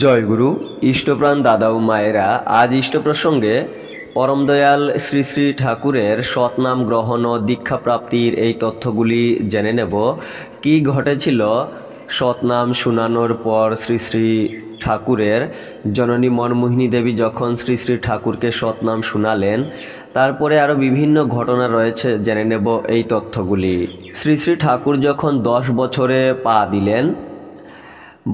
জয় গুরু। ইষ্টপ্রাণ দাদা ও মায়েরা, আজ ইষ্ট প্রসঙ্গে পরম দয়াল শ্রী শ্রী ঠাকুরের সৎনাম গ্রহণ ও দীক্ষা প্রাপ্তির এই তথ্যগুলি জেনে নেব। কি ঘটেছিল সৎনাম শোনানোর পর শ্রী শ্রী ঠাকুরের? জননী মনমোহিনী দেবী যখন শ্রী শ্রী ঠাকুরকে সৎনাম শোনালেন, তারপরে আরও বিভিন্ন ঘটনা রয়েছে, জেনে নেব এই তথ্যগুলি। শ্রী শ্রী ঠাকুর যখন 10 বছরে পা দিলেন,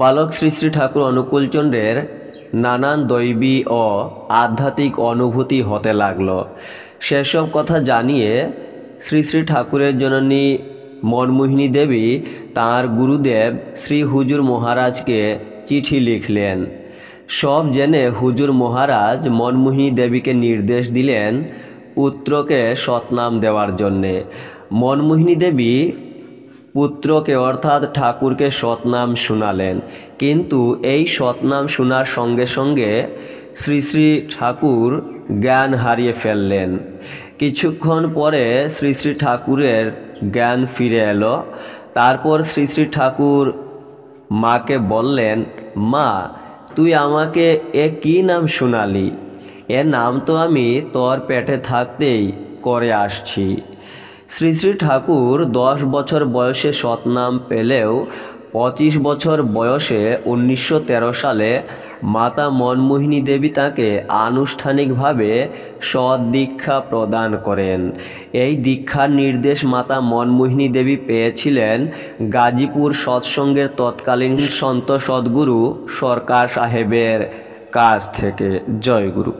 বালক শ্রী শ্রী ঠাকুর অনুকূলচন্দ্রের নানান দৈবী ও আধ্যাত্মিক অনুভূতি হতে লাগল। সেসব কথা জানিয়ে শ্রী শ্রী ঠাকুরের জননী মনমোহিনী দেবী তাঁর গুরুদেব শ্রী হুজুর মহারাজকে চিঠি লিখলেন। সব জেনে হুজুর মহারাজ মনমোহিনী দেবীকে নির্দেশ দিলেন পুত্রকে সৎনাম দেওয়ার জন্যে। মনমোহিনী দেবী পুত্রকে অর্থাৎ ঠাকুরকে সৎনাম শোনালেন, কিন্তু এই সৎনাম শোনার সঙ্গে সঙ্গে শ্রী শ্রী ঠাকুর জ্ঞান হারিয়ে ফেললেন। কিছুক্ষণ পরে শ্রী শ্রী ঠাকুরের জ্ঞান ফিরে এলো। তারপর শ্রী শ্রী ঠাকুর মাকে বললেন, মা, তুই আমাকে এ কী নাম শোনালি? এ নাম তো আমি তোর পেটে থাকতেই করে আসছি। শ্রী শ্রী ঠাকুর 10 বছর বয়সে সৎনাম পেলেও 25 বছর বয়সে 1913 সালে মাতা মনমোহিনী দেবী তাকে আনুষ্ঠানিকভাবে সৎ দীক্ষা প্রদান করেন। এই দীক্ষার নির্দেশ মাতা মনমোহিনী দেবী পেয়েছিলেন গাজীপুর সৎসঙ্গের তৎকালীন সন্ত সদ্গুরু সরকার সাহেবের কাছ থেকে। জয় গুরু।